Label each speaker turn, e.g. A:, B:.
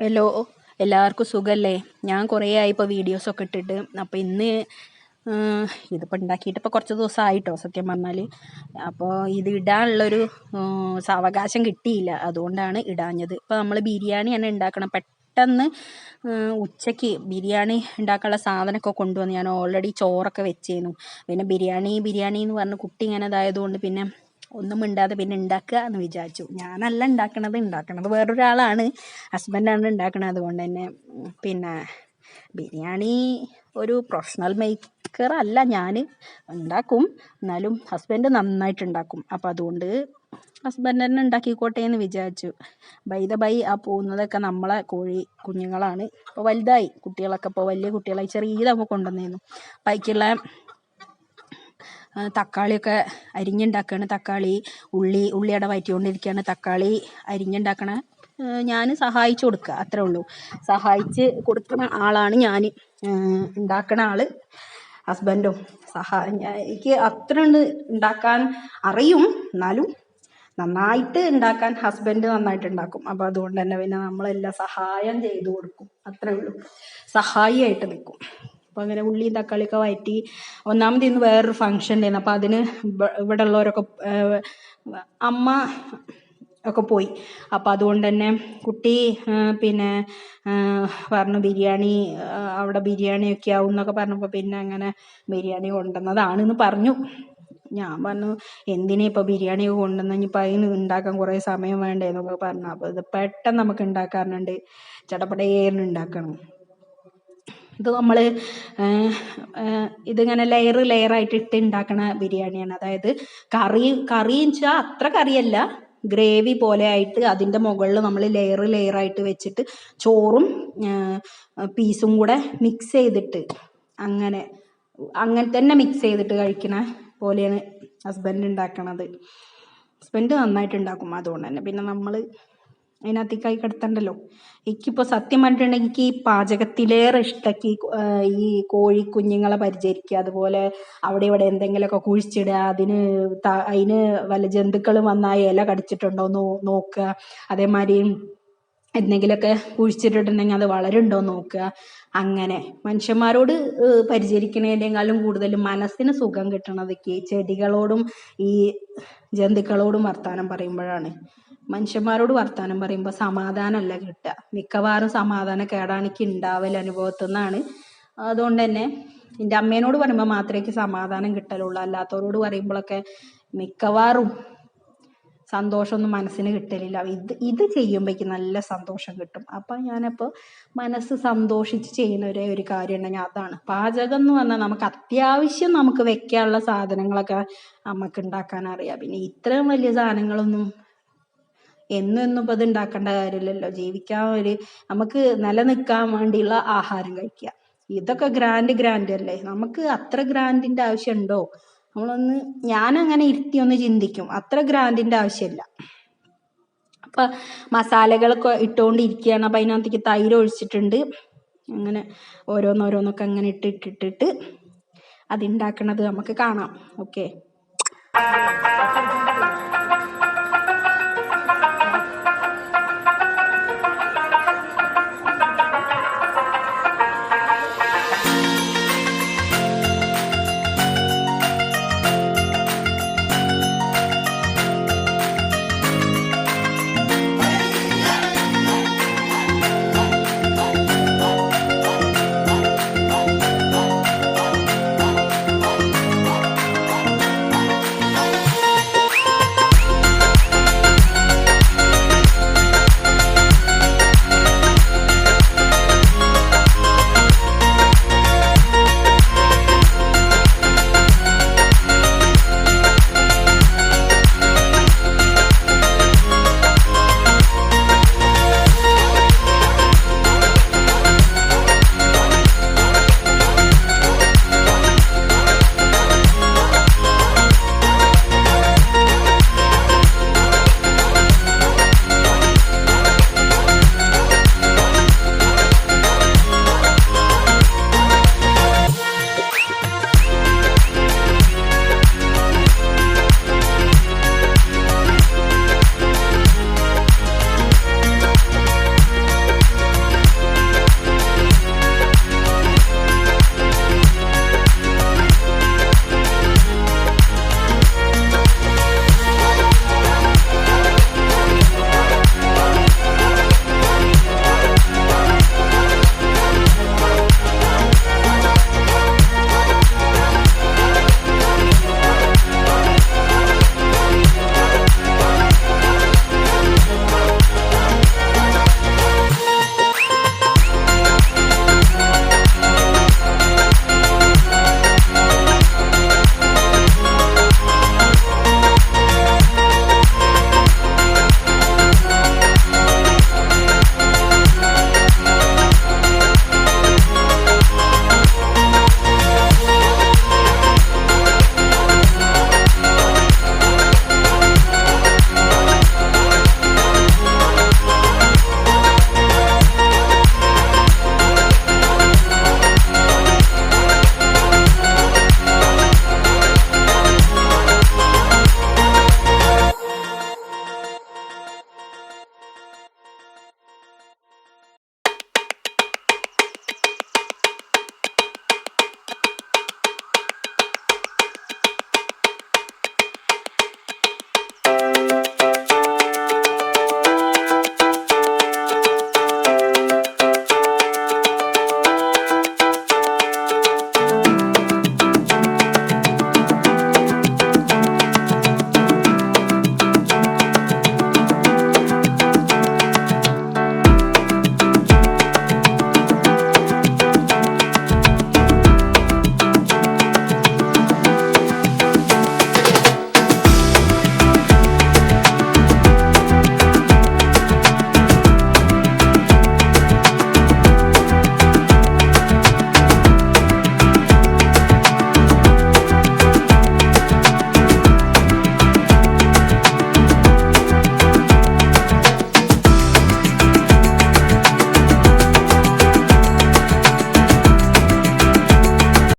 A: Hello, എല്ലാവർക്കും സുഖമല്ലേ? ഞാൻ കുറേ ആയി ഇപ്പോൾ വീഡിയോസൊക്കെ ഇട്ടിട്ട്. അപ്പോൾ ഇന്ന് ഇതിപ്പോൾ ഉണ്ടാക്കിയിട്ട് ഇപ്പോൾ കുറച്ച് ദിവസമായിട്ടോ സത്യം പറഞ്ഞാൽ. അപ്പോൾ ഇത് ഇടാനുള്ളൊരു സാവകാശം കിട്ടിയില്ല, അതുകൊണ്ടാണ് ഇടാഞ്ഞത്. ഇപ്പോൾ നമ്മൾ ബിരിയാണിയാണ് ഉണ്ടാക്കണം. പെട്ടെന്ന് ഉച്ചയ്ക്ക് ബിരിയാണി ഉണ്ടാക്കാനുള്ള സാധനമൊക്കെ കൊണ്ടുവന്ന് ഞാൻ ഓൾറെഡി ചോറൊക്കെ വെച്ചിരുന്നു. പിന്നെ ബിരിയാണി എന്ന് പറഞ്ഞ് കുട്ടി ഇങ്ങനെ ഇതായതുകൊണ്ട് പിന്നെ ഒന്നും മിണ്ടാതെ പിന്നെ ഉണ്ടാക്കുക എന്ന് വിചാരിച്ചു. ഞാനല്ല ഉണ്ടാക്കണത് വേറൊരാളാണ്, ഹസ്ബൻഡാണ് ഉണ്ടാക്കണത്. അതുകൊണ്ട് തന്നെ പിന്നെ ബിരിയാണി ഒരു പ്രൊഫഷണൽ മേക്കർ അല്ല ഞാൻ, ഉണ്ടാക്കും. എന്നാലും ഹസ്ബൻഡ് നന്നായിട്ട് ഉണ്ടാക്കും. അപ്പോൾ അതുകൊണ്ട് ഹസ്ബൻഡ് തന്നെ ഉണ്ടാക്കിക്കോട്ടെ എന്ന് വിചാരിച്ചു. ബൈ ആ പോകുന്നതൊക്കെ നമ്മളെ കോഴി കുഞ്ഞുങ്ങളാണ്. ഇപ്പോൾ വലുതായി കുട്ടികളൊക്കെ, ഇപ്പോൾ വലിയ കുട്ടികളായി. ചെറിയതാകുമ്പോൾ കൊണ്ടുവന്നിരുന്നു. അപ്പം അതിലേക്കുള്ള തക്കാളിയൊക്കെ അരിഞ്ഞുണ്ടാക്കുകയാണ്. ഉള്ളിയുടെ വഴറ്റിക്കൊണ്ടിരിക്കുകയാണ്. തക്കാളി അരിഞ്ഞുണ്ടാക്കണ ഞാൻ സഹായിച്ചു കൊടുക്കുക, അത്രേ ഉള്ളൂ. സഹായിച്ച് കൊടുക്കുന്ന ആളാണ് ഞാൻ. ഉണ്ടാക്കണ ആൾ ഹസ്ബൻഡും. എനിക്ക് അത്ര ഉണ്ടാക്കാൻ അറിയും, എന്നാലും നന്നായിട്ട് ഉണ്ടാക്കാൻ ഹസ്ബൻഡ് നന്നായിട്ട് ഉണ്ടാക്കും. അപ്പോൾ അതുകൊണ്ട് തന്നെ പിന്നെ നമ്മളെല്ലാം സഹായം ചെയ്തു കൊടുക്കും, അത്രേ ഉള്ളൂ. സഹായിയായിട്ട് നിൽക്കും. അപ്പോൾ അങ്ങനെ ഉള്ളിയും തക്കാളിയൊക്കെ വഴറ്റി. ഒന്നാമത് ഇന്ന് വേറൊരു ഫംഗ്ഷൻ ഉണ്ടായിരുന്നു. അപ്പോൾ അതിന് ഇവിടെ ഉള്ളവരൊക്കെ അമ്മ ഒക്കെ പോയി. അപ്പോൾ അതുകൊണ്ട് തന്നെ കുട്ടി പിന്നെ പറഞ്ഞു ബിരിയാണി, അവിടെ ബിരിയാണിയൊക്കെ ആവും എന്നൊക്കെ പറഞ്ഞപ്പോൾ പിന്നെ അങ്ങനെ ബിരിയാണി കൊണ്ടുവന്നതാണെന്ന് പറഞ്ഞു. ഞാൻ പറഞ്ഞു എന്തിനാ ഇപ്പോൾ ബിരിയാണിയൊക്കെ കൊണ്ടുവന്ന്, ഇനിയിപ്പോൾ അതിന് ഉണ്ടാക്കാൻ കുറേ സമയം വേണ്ടേ എന്നൊക്കെ പറഞ്ഞു. അപ്പോൾ ഇത് പെട്ടെന്ന് നമുക്ക് ഉണ്ടാക്കാറുണ്ട്, ചടപടേന്ന് ഉണ്ടാക്കണം. ഇത് നമ്മൾ ഇതിങ്ങനെ ലെയറായിട്ട് ഇട്ട് ഉണ്ടാക്കണ ബിരിയാണിയാണ്. അതായത് കറിയെന്ന് വെച്ചാൽ അത്ര കറിയല്ല, ഗ്രേവി പോലെ ആയിട്ട് അതിൻ്റെ മുകളിൽ നമ്മൾ ലെയറായിട്ട് വെച്ചിട്ട് ചോറും പീസും കൂടെ മിക്സ് ചെയ്തിട്ട് അങ്ങനെ തന്നെ മിക്സ് ചെയ്തിട്ട് കഴിക്കണ പോലെയാണ് ഹസ്ബൻഡ് ഉണ്ടാക്കണത്. ഹസ്ബൻഡ് നന്നായിട്ട് ഉണ്ടാക്കും. അതുകൊണ്ട് തന്നെ പിന്നെ നമ്മൾ അതിനകത്തേക്ക് കൈ കടത്തണ്ടല്ലോ. എനിക്കിപ്പോൾ സത്യം പറഞ്ഞിട്ടുണ്ടെങ്കിൽ എനിക്ക് ഈ പാചകത്തിലേറെ ഇഷ്ടമൊക്കെ ഈ കോഴി കുഞ്ഞുങ്ങളെ പരിചരിക്കുക, അതുപോലെ അവിടെ ഇവിടെ എന്തെങ്കിലുമൊക്കെ കുഴിച്ചിടുക, അതിന് വല്ല ജന്തുക്കൾ വന്നാൽ ഇല കടിച്ചിട്ടുണ്ടോ എന്ന് നോക്കുക, അതേമാതിരി എന്തെങ്കിലുമൊക്കെ കുഴിച്ചിട്ടിട്ടുണ്ടെങ്കിൽ അത് വളരുണ്ടോ എന്ന് നോക്കുക. അങ്ങനെ മനുഷ്യന്മാരോട് പരിചരിക്കണേക്കാളും കൂടുതൽ മനസ്സിന് സുഖം കിട്ടണത് ഈ ചെടികളോടും ഈ ജന്തുക്കളോടും വർത്താനം പറയുമ്പോഴാണ്. മനുഷ്യന്മാരോട് വർത്താനം പറയുമ്പോൾ സമാധാനമല്ല കിട്ടുക, മിക്കവാറും സമാധാനക്കേടാണ് എനിക്ക് ഉണ്ടാവൽ അനുഭവത്തിൽ നിന്നാണ്. അതുകൊണ്ട് തന്നെ എൻ്റെ അമ്മേനോട് പറയുമ്പോൾ മാത്രമേ എനിക്ക് സമാധാനം കിട്ടലുള്ളൂ. അല്ലാത്തവരോട് പറയുമ്പോഴൊക്കെ മിക്കവാറും സന്തോഷമൊന്നും മനസ്സിന് കിട്ടലില്ല. ഇത് ചെയ്യുമ്പോഴേക്ക് നല്ല സന്തോഷം കിട്ടും. അപ്പം ഞാനപ്പോൾ മനസ്സ് സന്തോഷിച്ച് ചെയ്യുന്ന ഒരു കാര്യം ഉണ്ടെങ്കിൽ അതാണ് പാചകം എന്ന് പറഞ്ഞാൽ. നമുക്ക് അത്യാവശ്യം നമുക്ക് വെക്കാനുള്ള സാധനങ്ങളൊക്കെ നമുക്ക് ഉണ്ടാക്കാൻ അറിയാം. പിന്നെ ഇത്രയും വലിയ സാധനങ്ങളൊന്നും എന്നും ഇപ്പോൾ ഇത് ഉണ്ടാക്കേണ്ട കാര്യമില്ലല്ലോ. നമുക്ക് നിലനിൽക്കാൻ വേണ്ടിയുള്ള ആഹാരം കഴിക്കുക, ഇതൊക്കെ ഗ്രാൻഡ് അല്ലേ. നമുക്ക് അത്ര ഗ്രാൻഡിൻ്റെ ആവശ്യമുണ്ടോ? ഞാനങ്ങനെ ഒന്ന് ചിന്തിക്കും, അത്ര ഗ്രാൻഡിൻ്റെ ആവശ്യമില്ല. അപ്പം മസാലകളൊക്കെ ഇട്ടുകൊണ്ടിരിക്കുകയാണ്. അപ്പം അതിനകത്തേക്ക് തൈര് ഒഴിച്ചിട്ടുണ്ട്. അങ്ങനെ ഓരോന്നൊക്കെ അങ്ങനെ ഇട്ടിട്ട് അതുണ്ടാക്കണത് നമുക്ക് കാണാം. ഓക്കെ.